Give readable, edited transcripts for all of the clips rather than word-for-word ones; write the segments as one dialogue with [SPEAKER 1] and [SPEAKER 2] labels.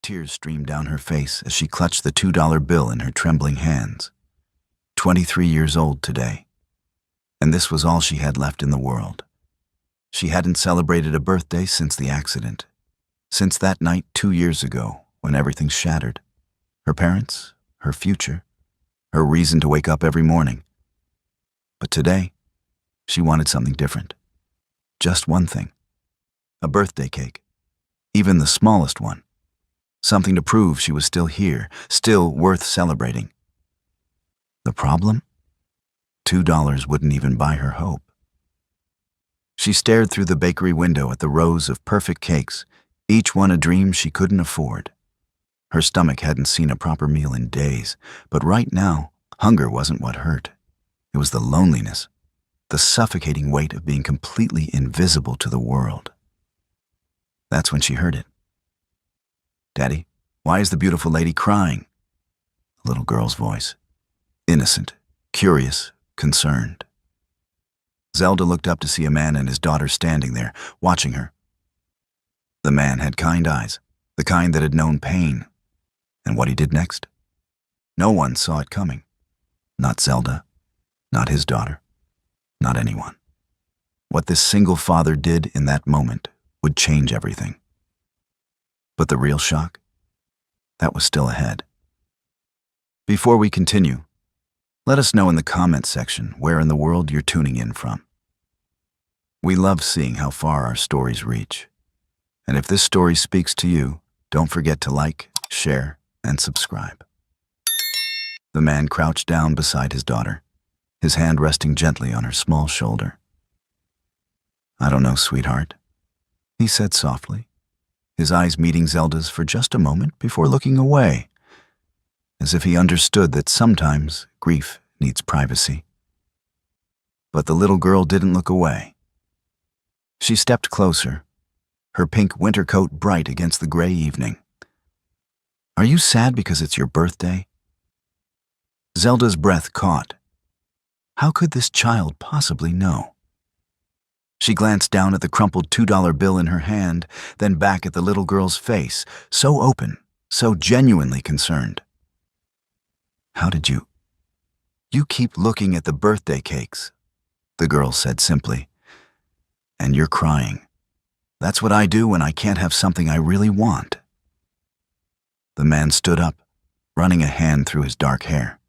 [SPEAKER 1] Tears streamed down her face as she clutched the $2 bill in her trembling hands. 23 years old today, and this was all she had left in the world. She hadn't celebrated a birthday since the accident, since that night 2 years ago when everything shattered. Her parents, her future, her reason to wake up every morning. But today, she wanted something different. Just one thing. A birthday cake. Even the smallest one. Something to prove she was still here, still worth celebrating. The problem? $2 wouldn't even buy her hope. She stared through the bakery window at the rows of perfect cakes, each one a dream she couldn't afford. Her stomach hadn't seen a proper meal in days, but right now, hunger wasn't what hurt. It was the loneliness, the suffocating weight of being completely invisible to the world. That's when she heard it. "Daddy, why is the beautiful lady crying?" A little girl's voice. Innocent, curious, concerned. Zelda looked up to see a man and his daughter standing there, watching her. The man had kind eyes, the kind that had known pain. And what he did next? No one saw it coming. Not Zelda, not his daughter, not anyone. What this single father did in that moment would change everything. But the real shock? That was still ahead. Before we continue, let us know in the comments section where in the world you're tuning in from. We love seeing how far our stories reach. And if this story speaks to you, don't forget to like, share, and subscribe. The man crouched down beside his daughter, his hand resting gently on her small shoulder. "I don't know, sweetheart," he said softly, his eyes meeting Zelda's for just a moment before looking away, as if he understood that sometimes grief needs privacy. But the little girl didn't look away. She stepped closer, her pink winter coat bright against the gray evening. "Are you sad because it's your birthday?" Zelda's breath caught. How could this child possibly know? She glanced down at the crumpled $2 bill in her hand, then back at the little girl's face, so open, so genuinely concerned. "How did you? You keep looking at the birthday cakes," the girl said simply. "And you're crying. That's what I do when I can't have something I really want." The man stood up, running a hand through his dark hair.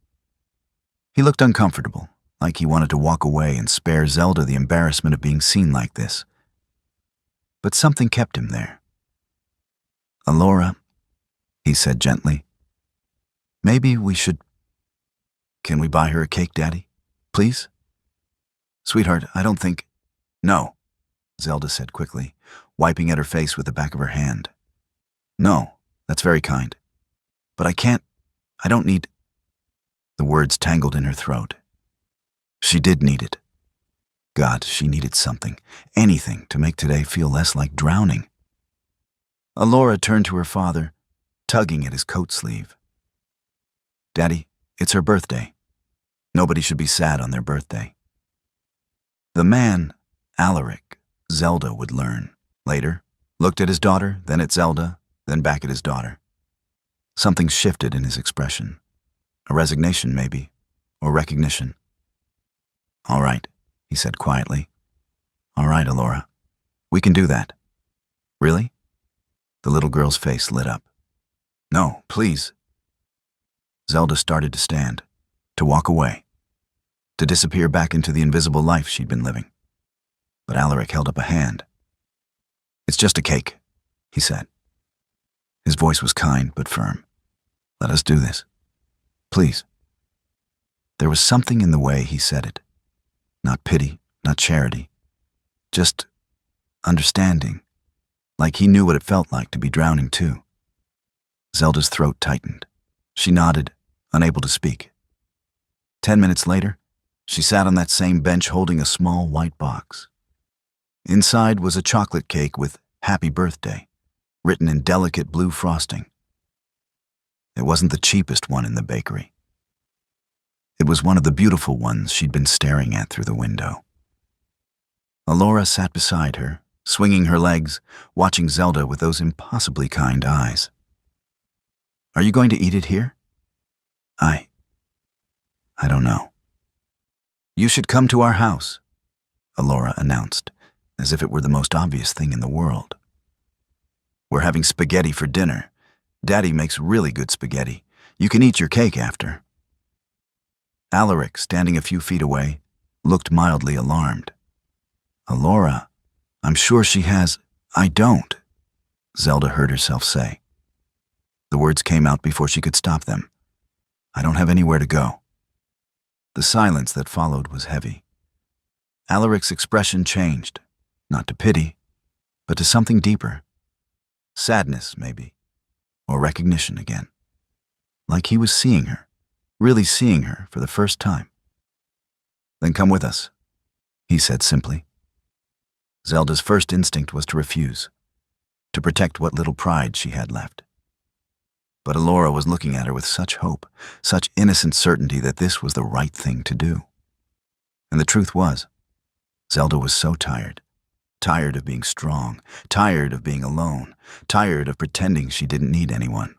[SPEAKER 1] He looked uncomfortable, like he wanted to walk away and spare Zelda the embarrassment of being seen like this. But something kept him there. "Alora," he said gently, "maybe we should... Can we buy her a cake, Daddy? Please?" "Sweetheart, I don't think..." "No," Zelda said quickly, wiping at her face with the back of her hand. "No, that's very kind. But I don't need..." The words tangled in her throat. She did need it. God, she needed something, anything, to make today feel less like drowning. Alora turned to her father, tugging at his coat sleeve. "Daddy, it's her birthday. Nobody should be sad on their birthday." The man, Alaric, Zelda would learn later, looked at his daughter, then at Zelda, then back at his daughter. Something shifted in his expression. A resignation, maybe, or recognition. "All right," he said quietly. "All right, Alora. We can do that." "Really?" The little girl's face lit up. "No, please." Zelda started to stand, to walk away, to disappear back into the invisible life she'd been living. But Alaric held up a hand. "It's just a cake," he said. His voice was kind but firm. "Let us do this. Please." There was something in the way he said it. Not pity, not charity. Just understanding. Like he knew what it felt like to be drowning too. Zelda's throat tightened. She nodded, unable to speak. 10 minutes later, she sat on that same bench holding a small white box. Inside was a chocolate cake with "Happy Birthday" written in delicate blue frosting. It wasn't the cheapest one in the bakery. It was one of the beautiful ones she'd been staring at through the window. Alora sat beside her, swinging her legs, watching Zelda with those impossibly kind eyes. Are you going to eat it here? I don't know. You should come to our house, Alora announced, as if it were the most obvious thing in the world. We're having spaghetti for dinner. Daddy makes really good spaghetti. You can eat your cake after. Alaric, standing a few feet away, looked mildly alarmed. Alora, I'm sure she has. I don't, Zelda heard herself say. The words came out before she could stop them. I don't have anywhere to go. The silence that followed was heavy. Alaric's expression changed, not to pity, but to something deeper. Sadness, maybe, or recognition again. Like he was seeing her, really seeing her for the first time. Then come with us, he said simply. Zelda's first instinct was to refuse, to protect what little pride she had left. But Alora was looking at her with such hope, such innocent certainty that this was the right thing to do. And the truth was, Zelda was so tired. Tired of being strong, tired of being alone, tired of pretending she didn't need anyone.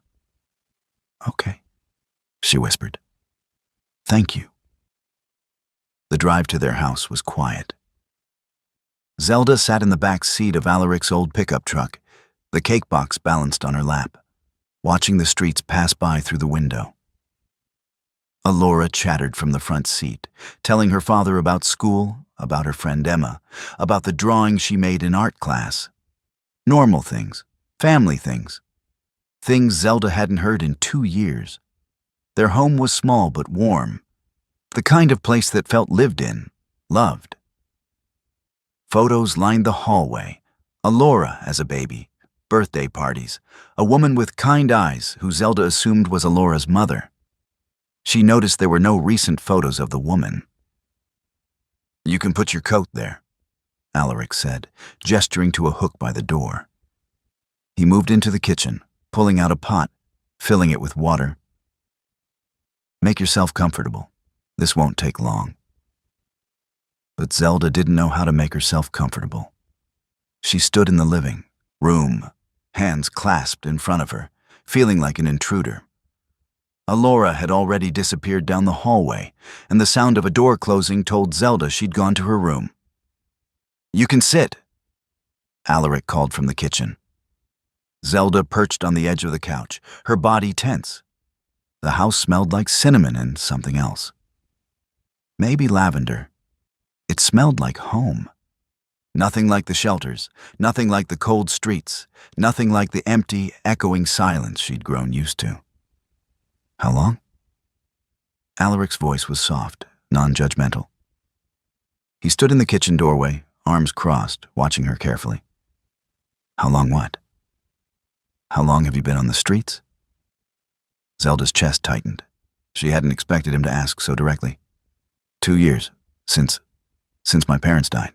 [SPEAKER 1] Okay, she whispered. Thank you. The drive to their house was quiet. Zelda sat in the back seat of Alaric's old pickup truck, the cake box balanced on her lap, watching the streets pass by through the window. Alora chattered from the front seat, telling her father about school, about her friend Emma, about the drawing she made in art class. Normal things, family things. Things Zelda hadn't heard in 2 years. Their home was small but warm. The kind of place that felt lived in, loved. Photos lined the hallway. Alora as a baby, birthday parties, a woman with kind eyes who Zelda assumed was Alora's mother. She noticed there were no recent photos of the woman. You can put your coat there, Alaric said, gesturing to a hook by the door. He moved into the kitchen, pulling out a pot, filling it with water. Make yourself comfortable. This won't take long. But Zelda didn't know how to make herself comfortable. She stood in the living room, hands clasped in front of her, feeling like an intruder. Alora had already disappeared down the hallway, and the sound of a door closing told Zelda she'd gone to her room. You can sit, Alaric called from the kitchen. Zelda perched on the edge of the couch, her body tense. The house smelled like cinnamon and something else. Maybe lavender. It smelled like home. Nothing like the shelters, nothing like the cold streets, nothing like the empty, echoing silence she'd grown used to. How long? Alaric's voice was soft, non-judgmental. He stood in the kitchen doorway, arms crossed, watching her carefully. How long what? How long have you been on the streets? Zelda's chest tightened. She hadn't expected him to ask so directly. 2 years, since my parents died.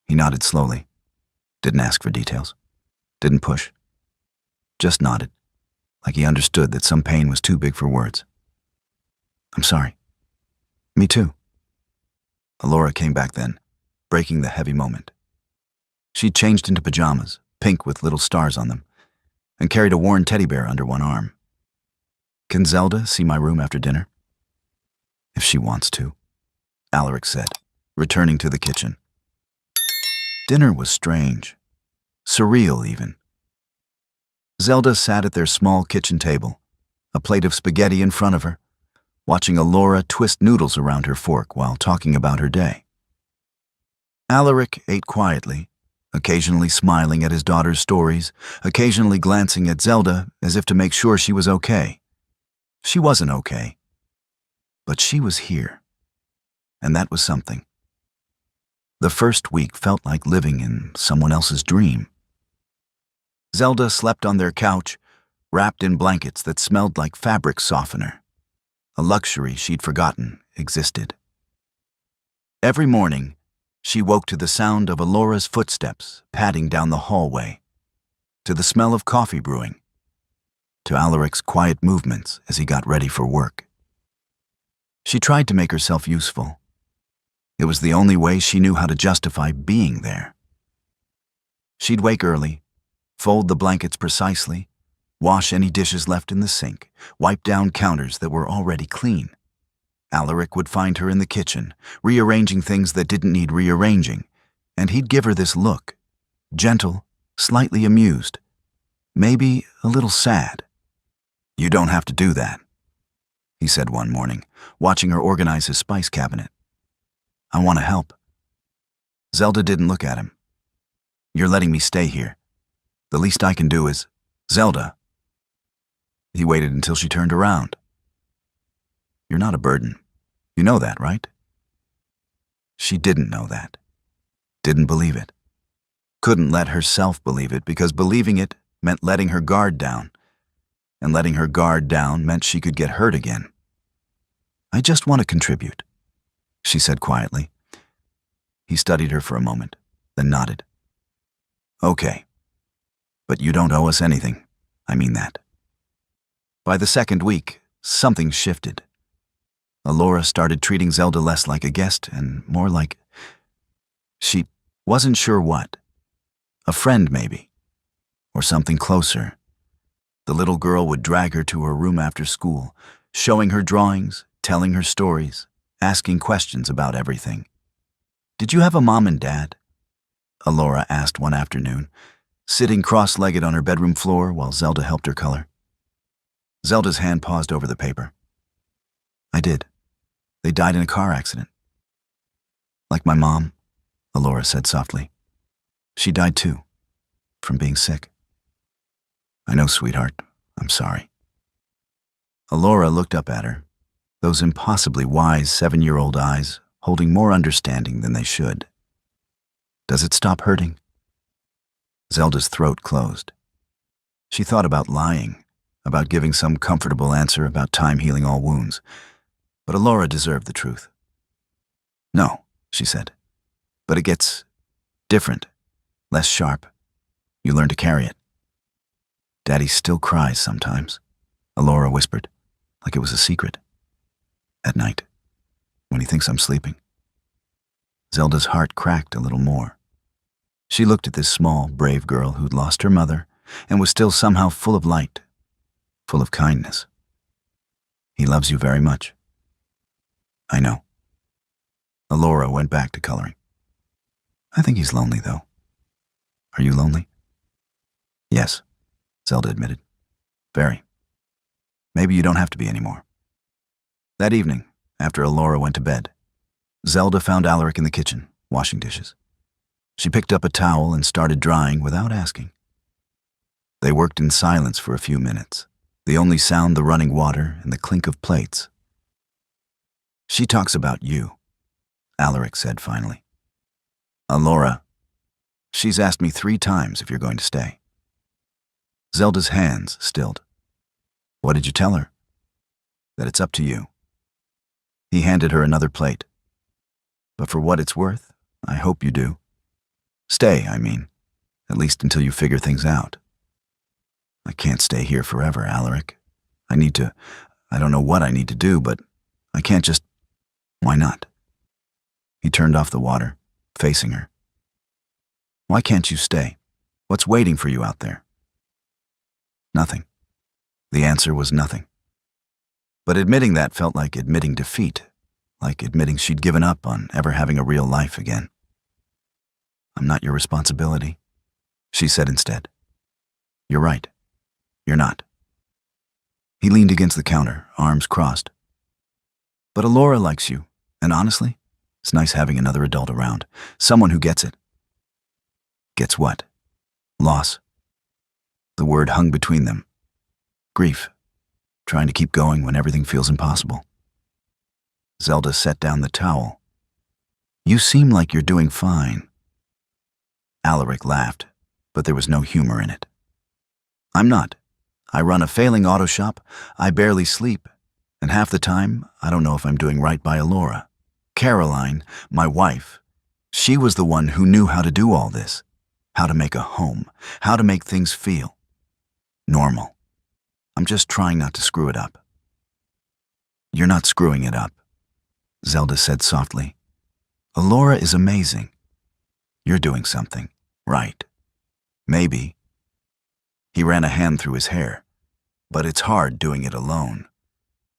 [SPEAKER 1] He nodded slowly. Didn't ask for details. Didn't push. Just nodded, like he understood that some pain was too big for words. I'm sorry. Me too. Alora came back then, breaking the heavy moment. She'd changed into pajamas, pink with little stars on them, and carried a worn teddy bear under one arm. Can Zelda see my room after dinner? If she wants to, Alaric said, returning to the kitchen. Dinner was strange, surreal even. Zelda sat at their small kitchen table, a plate of spaghetti in front of her, watching Alora twist noodles around her fork while talking about her day. Alaric ate quietly, occasionally smiling at his daughter's stories, occasionally glancing at Zelda as if to make sure she was okay. She wasn't okay, but she was here, and that was something. The first week felt like living in someone else's dream. Zelda slept on their couch, wrapped in blankets that smelled like fabric softener, a luxury she'd forgotten existed. Every morning, she woke to the sound of Alora's footsteps padding down the hallway, to the smell of coffee brewing, to Alaric's quiet movements as he got ready for work. She tried to make herself useful. It was the only way she knew how to justify being there. She'd wake early, fold the blankets precisely, wash any dishes left in the sink, wipe down counters that were already clean. Alaric would find her in the kitchen, rearranging things that didn't need rearranging, and he'd give her this look, gentle, slightly amused, maybe a little sad. "You don't have to do that," he said one morning, watching her organize his spice cabinet. "I want to help." Zelda didn't look at him. "You're letting me stay here. The least I can do is—" "Zelda." He waited until she turned around. "You're not a burden. You know that, right?" She didn't know that. Didn't believe it. Couldn't let herself believe it because believing it meant letting her guard down. And letting her guard down meant she could get hurt again. "I just want to contribute," she said quietly. He studied her for a moment, then nodded. "Okay. But you don't owe us anything. I mean that." By the second week, something shifted. Alora started treating Zelda less like a guest and more like... she wasn't sure what. A friend, maybe. Or something closer. The little girl would drag her to her room after school, showing her drawings, telling her stories, asking questions about everything. "Did you have a mom and dad?" Alora asked one afternoon, sitting cross-legged on her bedroom floor while Zelda helped her color. Zelda's hand paused over the paper. "I did. They died in a car accident." "Like my mom," Alora said softly. "She died too, from being sick." "I know, sweetheart. I'm sorry." Alora looked up at her, those impossibly wise 7-year-old eyes holding more understanding than they should. "Does it stop hurting?" Zelda's throat closed. She thought about lying, about giving some comfortable answer about time healing all wounds. But Alora deserved the truth. "No," she said. "But it gets different, less sharp. You learn to carry it." "Daddy still cries sometimes," Alora whispered, like it was a secret. "At night, when he thinks I'm sleeping." Zelda's heart cracked a little more. She looked at this small, brave girl who'd lost her mother and was still somehow full of light, full of kindness. "He loves you very much." "I know." Alora went back to coloring. "I think he's lonely, though." "Are you lonely?" "Yes," Zelda admitted. "Very. Maybe you don't have to be anymore." That evening, after Alora went to bed, Zelda found Alaric in the kitchen, washing dishes. She picked up a towel and started drying without asking. They worked in silence for a few minutes, the only sound the running water and the clink of plates. "She talks about you," Alaric said finally. "Alora, she's asked me 3 times if you're going to stay." Zelda's hands stilled. "What did you tell her?" "That it's up to you." He handed her another plate. "But for what it's worth, I hope you do. Stay, I mean, at least until you figure things out." "I can't stay here forever, Alaric. I don't know what I need to do, but I can't just..." "Why not?" He turned off the water, facing her. "Why can't you stay? What's waiting for you out there?" Nothing. The answer was nothing. But admitting that felt like admitting defeat, like admitting she'd given up on ever having a real life again. "I'm not your responsibility," she said instead. "You're right. You're not." He leaned against the counter, arms crossed. "But Alora likes you, and honestly, it's nice having another adult around, someone who gets it." "Gets what?" "Loss." The word hung between them. Grief. Trying to keep going when everything feels impossible. Zelda set down the towel. "You seem like you're doing fine." Alaric laughed, but there was no humor in it. "I'm not. I run a failing auto shop, I barely sleep, and half the time, I don't know if I'm doing right by Alora. Caroline, my wife, she was the one who knew how to do all this, how to make a home, how to make things feel normal. I'm just trying not to screw it up." "You're not screwing it up," Zelda said softly. "Alora is amazing. You're doing something right. Maybe." He ran a hand through his hair, But it's hard doing it alone.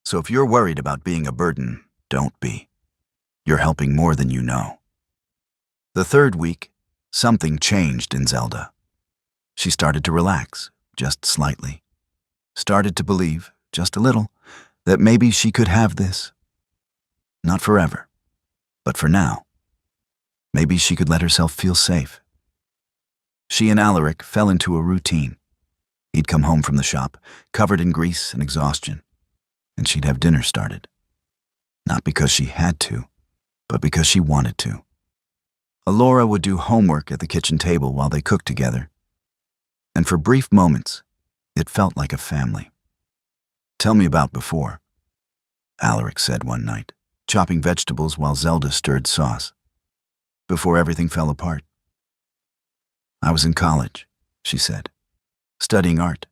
[SPEAKER 1] So if you're worried about being a burden, don't be. You're helping more than you know. The third week, something changed in Zelda. She started to relax, just slightly. Started to believe, just a little, that maybe she could have this. Not forever, but for now. Maybe she could let herself feel safe. She and Alaric fell into a routine. He'd come home from the shop, covered in grease and exhaustion, and she'd have dinner started. Not because she had to, but because she wanted to. Alora would do homework at the kitchen table while they cooked together, and for brief moments, it felt like a family. "Tell me about before," Alaric said one night, chopping vegetables while Zelda stirred sauce. "Before everything fell apart." "I was in college," she said, "studying art.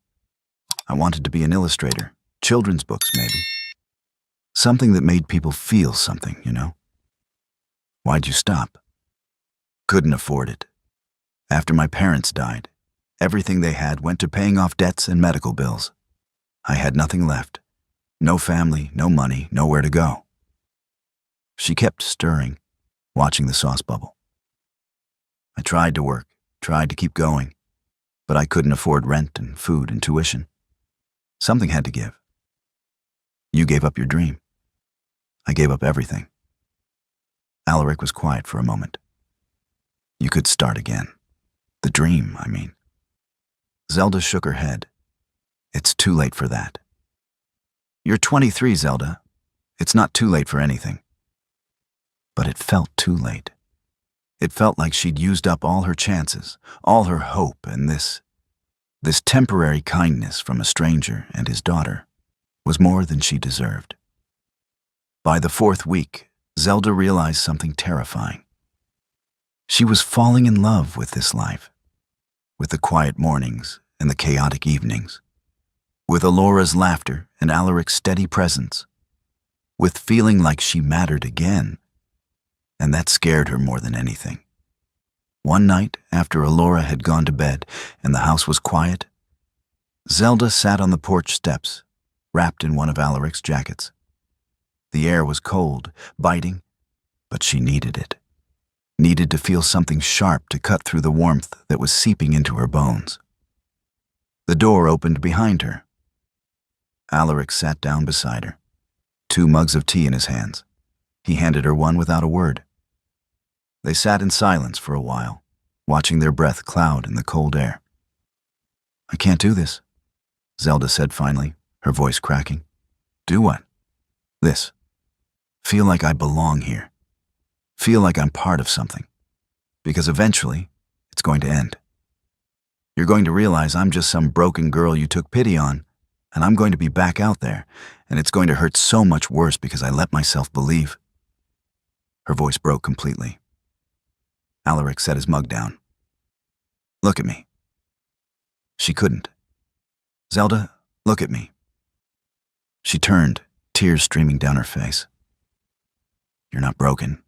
[SPEAKER 1] I wanted to be an illustrator, children's books maybe. Something that made people feel something, you know." "Why'd you stop?" "Couldn't afford it. After my parents died, everything they had went to paying off debts and medical bills. I had nothing left. No family, no money, nowhere to go." She kept stirring, watching the sauce bubble. "I tried to work, tried to keep going, but I couldn't afford rent and food and tuition. Something had to give. You gave up your dream. I gave up everything." Alaric was quiet for a moment. "You could start again. The dream, I mean." Zelda shook her head. "It's too late for that." "You're 23, Zelda. It's not too late for anything." But it felt too late. It felt like she'd used up all her chances, all her hope, and this temporary kindness from a stranger and his daughter was more than she deserved. By the fourth week, Zelda realized something terrifying. She was falling in love with this life, with the quiet mornings and the chaotic evenings, with Alora's laughter and Alaric's steady presence, with feeling like she mattered again, and that scared her more than anything. One night, after Alora had gone to bed and the house was quiet, Zelda sat on the porch steps, wrapped in one of Alaric's jackets. The air was cold, biting, but she needed it. Needed to feel something sharp to cut through the warmth that was seeping into her bones. The door opened behind her. Alaric sat down beside her, 2 mugs of tea in his hands. He handed her one without a word. They sat in silence for a while, watching their breath cloud in the cold air. "I can't do this," Zelda said finally, her voice cracking. "Do what?" "This. Feel like I belong here. Feel like I'm part of something. Because eventually, it's going to end. You're going to realize I'm just some broken girl you took pity on, and I'm going to be back out there, and it's going to hurt so much worse because I let myself believe." Her voice broke completely. Alaric set his mug down. "Look at me." She couldn't. "Zelda, look at me." She turned, tears streaming down her face. "You're not broken,"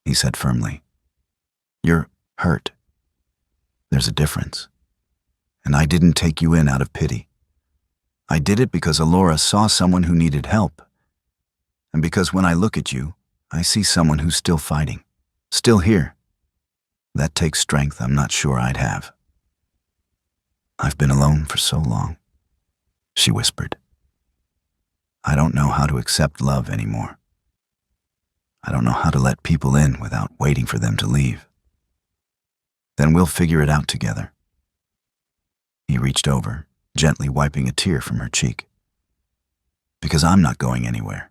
[SPEAKER 1] he said firmly. "You're hurt. There's a difference. And I didn't take you in out of pity. I did it because Alora saw someone who needed help. And because when I look at you, I see someone who's still fighting, still here. That takes strength I'm not sure I'd have." "I've been alone for so long," she whispered. "I don't know how to accept love anymore. I don't know how to let people in without waiting for them to leave. Then we'll figure it out together." He reached over, gently wiping a tear from her cheek. "Because I'm not going anywhere,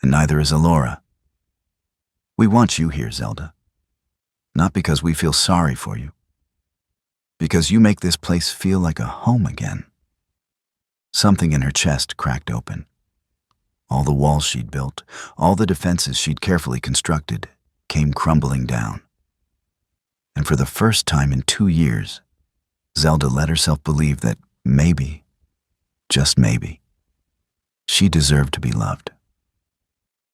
[SPEAKER 1] and neither is Alora. We want you here, Zelda. Not because we feel sorry for you. Because you make this place feel like a home again." Something in her chest cracked open. All the walls she'd built, all the defenses she'd carefully constructed, came crumbling down. And for the first time in 2 years, Zelda let herself believe that maybe, just maybe, she deserved to be loved.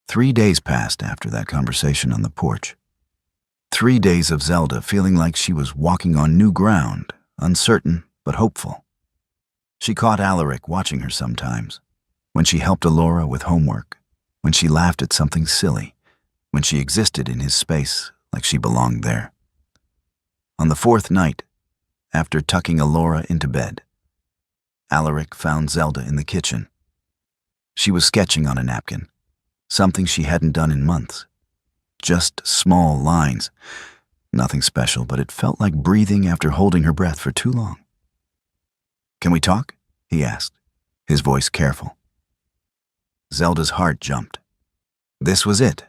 [SPEAKER 1] 3 days passed after that conversation on the porch. 3 days of Zelda feeling like she was walking on new ground, uncertain but hopeful. She caught Alaric watching her sometimes, when she helped Alora with homework, when she laughed at something silly, when she existed in his space like she belonged there. On the fourth night, after tucking Alora into bed, Alaric found Zelda in the kitchen. She was sketching on a napkin, something she hadn't done in months. Just small lines. Nothing special, but it felt like breathing after holding her breath for too long. "Can we talk?" he asked, his voice careful. Zelda's heart jumped. This was it.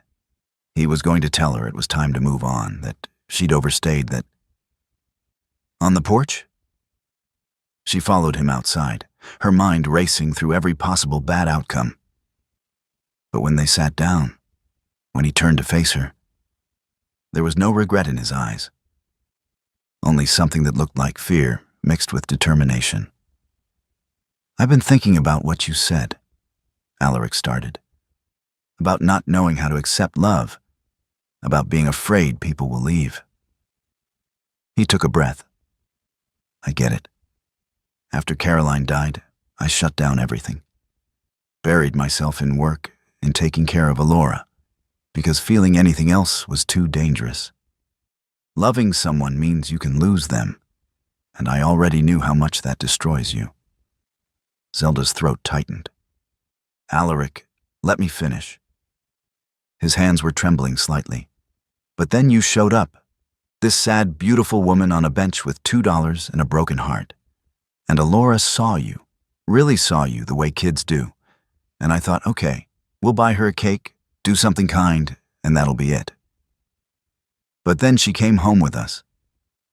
[SPEAKER 1] He was going to tell her it was time to move on, that she'd overstayed, that... On the porch? She followed him outside, her mind racing through every possible bad outcome. But when they sat down, when he turned to face her, there was no regret in his eyes. Only something that looked like fear mixed with determination. "I've been thinking about what you said," Alaric started. "About not knowing how to accept love. About being afraid people will leave." He took a breath. "I get it. After Caroline died, I shut down everything. Buried myself in work, in taking care of Alora, because feeling anything else was too dangerous. Loving someone means you can lose them, and I already knew how much that destroys you." Zelda's throat tightened. "Alaric, let me finish." His hands were trembling slightly. "But then you showed up. This sad, beautiful woman on a bench with $2 and a broken heart. And Alora saw you, really saw you the way kids do. And I thought, okay, we'll buy her a cake, do something kind, and that'll be it. But then she came home with us,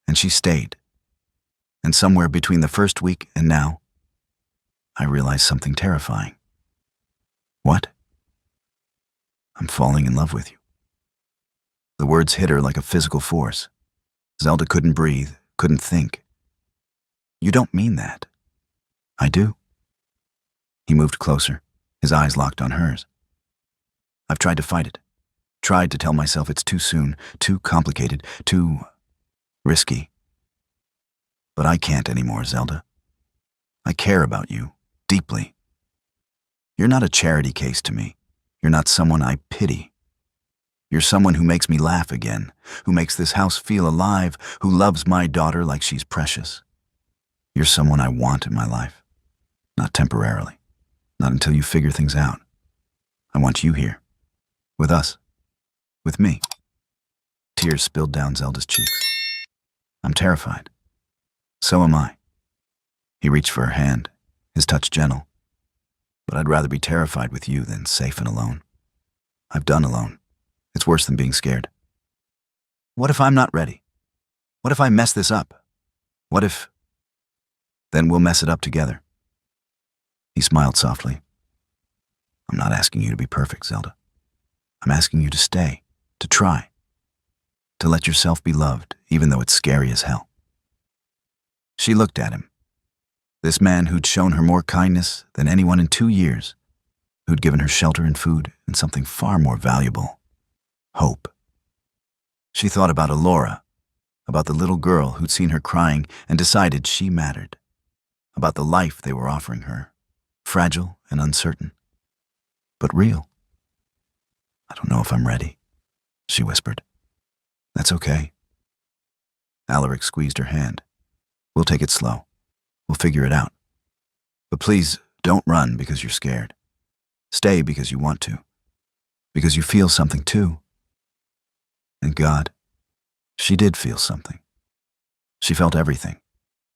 [SPEAKER 1] and she stayed. And somewhere between the first week and now, I realized something terrifying." "What?" "I'm falling in love with you." The words hit her like a physical force. Zelda couldn't breathe, couldn't think. "You don't mean that." "I do." He moved closer, his eyes locked on hers. "I've tried to fight it. Tried to tell myself it's too soon, too complicated, too risky. But I can't anymore, Zelda. I care about you, deeply. You're not a charity case to me. You're not someone I pity. You're someone who makes me laugh again, who makes this house feel alive, who loves my daughter like she's precious. You're someone I want in my life. Not temporarily. Not until you figure things out. I want you here. With us. With me." Tears spilled down Zelda's cheeks. "I'm terrified. So am I." He reached for her hand, his touch gentle. "But I'd rather be terrified with you than safe and alone. I've done alone. It's worse than being scared. What if I'm not ready? What if I mess this up? What if... Then we'll mess it up together." He smiled softly. "I'm not asking you to be perfect, Zelda. I'm asking you to stay, to try, to let yourself be loved, even though it's scary as hell." She looked at him. This man who'd shown her more kindness than anyone in 2 years, who'd given her shelter and food and something far more valuable. Hope. She thought about Alora, about the little girl who'd seen her crying and decided she mattered, about the life they were offering her, fragile and uncertain, but real. "I don't know if I'm ready," she whispered. "That's okay." Alaric squeezed her hand. "We'll take it slow. We'll figure it out. But please, don't run because you're scared. Stay because you want to. Because you feel something too. And God, she did feel something. She felt everything.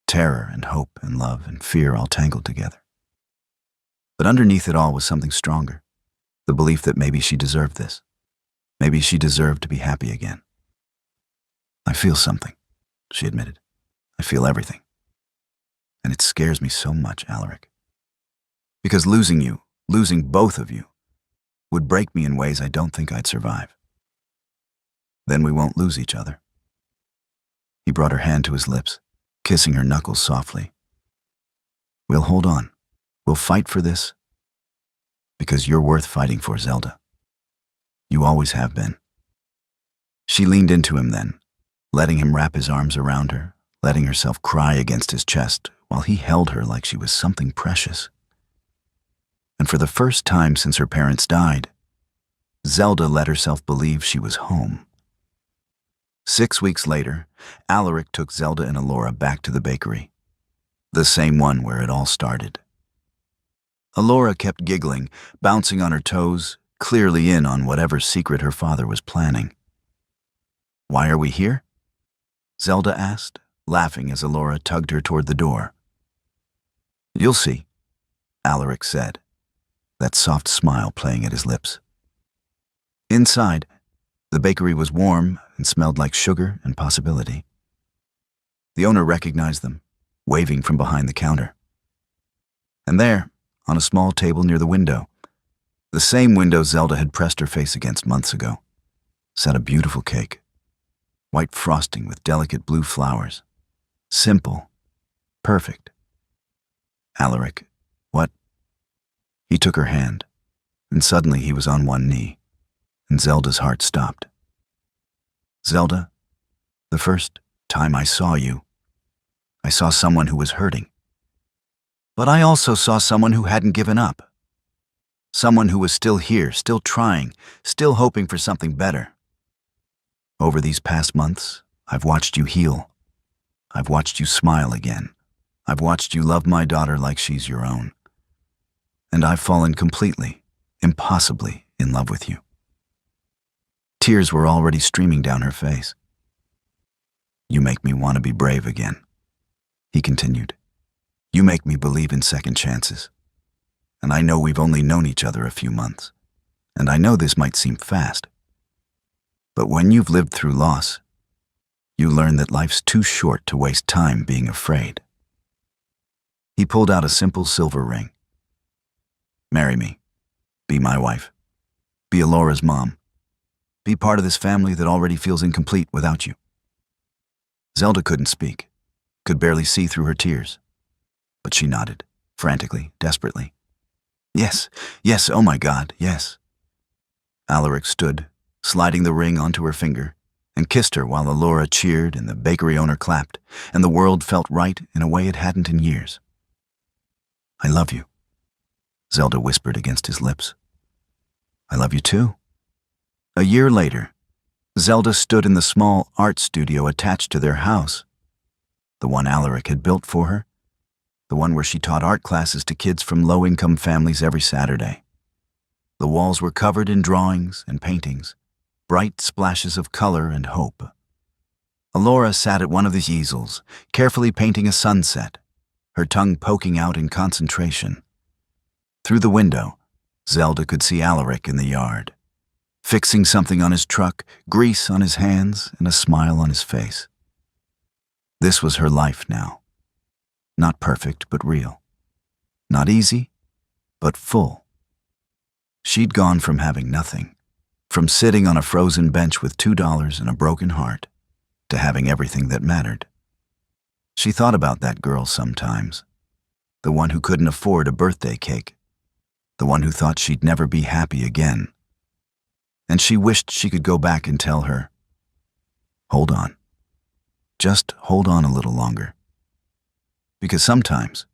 [SPEAKER 1] Terror and hope and love and fear all tangled together. But underneath it all was something stronger. The belief that maybe she deserved this. Maybe she deserved to be happy again. "I feel something," she admitted. "I feel everything. And it scares me so much, Alaric. Because losing you, losing both of you, would break me in ways I don't think I'd survive. Then we won't lose each other." He brought her hand to his lips, kissing her knuckles softly. "We'll hold on. We'll fight for this. Because you're worth fighting for, Zelda. You always have been." She leaned into him then, letting him wrap his arms around her, letting herself cry against his chest while he held her like she was something precious. And for the first time since her parents died, Zelda let herself believe she was home. 6 weeks later, Alaric took Zelda and Alora back to the bakery, the same one where it all started. Alora kept giggling, bouncing on her toes, clearly in on whatever secret her father was planning. "Why are we here?" Zelda asked, laughing as Alora tugged her toward the door. "You'll see," Alaric said, that soft smile playing at his lips. Inside, the bakery was warm and smelled like sugar and possibility. The owner recognized them, waving from behind the counter. And there, on a small table near the window, the same window Zelda had pressed her face against months ago, sat a beautiful cake, white frosting with delicate blue flowers. Simple, perfect. "Alaric, what?" He took her hand, and suddenly he was on one knee, and Zelda's heart stopped. "Zelda, the first time I saw you, I saw someone who was hurting. But I also saw someone who hadn't given up. Someone who was still here, still trying, still hoping for something better. Over these past months, I've watched you heal. I've watched you smile again. I've watched you love my daughter like she's your own. And I've fallen completely, impossibly in love with you." Tears were already streaming down her face. "You make me want to be brave again," he continued. "You make me believe in second chances. And I know we've only known each other a few months, and I know this might seem fast. But when you've lived through loss, you learn that life's too short to waste time being afraid." He pulled out a simple silver ring. "Marry me. Be my wife. Be Alora's mom. Be part of this family that already feels incomplete without you." Zelda couldn't speak, could barely see through her tears. But she nodded, frantically, desperately. "Yes, yes, oh my God, yes." Alaric stood, sliding the ring onto her finger, and kissed her while Alora cheered and the bakery owner clapped, and the world felt right in a way it hadn't in years. "I love you," Zelda whispered against his lips. "I love you too." A year later, Zelda stood in the small art studio attached to their house, the one Alaric had built for her, the one where she taught art classes to kids from low-income families every Saturday. The walls were covered in drawings and paintings, bright splashes of color and hope. Alora sat at one of the easels, carefully painting a sunset, her tongue poking out in concentration. Through the window, Zelda could see Alaric in the yard, fixing something on his truck, grease on his hands, and a smile on his face. This was her life now. Not perfect, but real. Not easy, but full. She'd gone from having nothing, from sitting on a frozen bench with $2 and a broken heart, to having everything that mattered. She thought about that girl sometimes, the one who couldn't afford a birthday cake, the one who thought she'd never be happy again. And she wished she could go back and tell her, "Hold on. Just hold on a little longer." Because sometimes,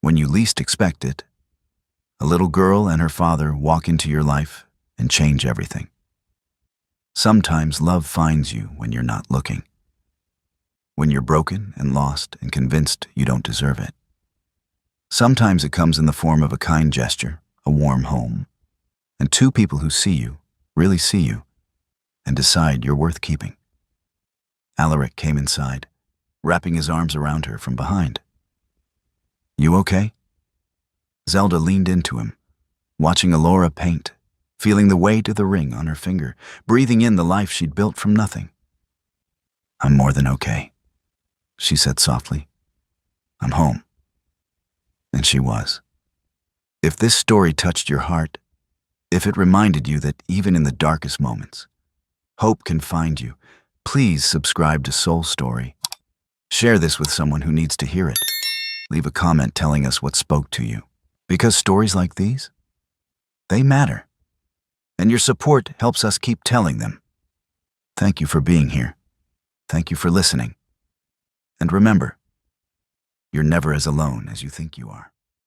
[SPEAKER 1] when you least expect it, a little girl and her father walk into your life and change everything. Sometimes love finds you when you're not looking, when you're broken and lost and convinced you don't deserve it. Sometimes it comes in the form of a kind gesture, a warm home, and two people who see you, really see you, and decide you're worth keeping. Alaric came inside, wrapping his arms around her from behind. "You okay?" Zelda leaned into him, watching Alora paint, feeling the weight of the ring on her finger, breathing in the life she'd built from nothing. "I'm more than okay," she said softly. "I'm home." And she was. If this story touched your heart, if it reminded you that even in the darkest moments, hope can find you, please subscribe to Soul Story. Share this with someone who needs to hear it. Leave a comment telling us what spoke to you. Because stories like these, they matter. And your support helps us keep telling them. Thank you for being here. Thank you for listening. And remember, You're never as alone as you think you are.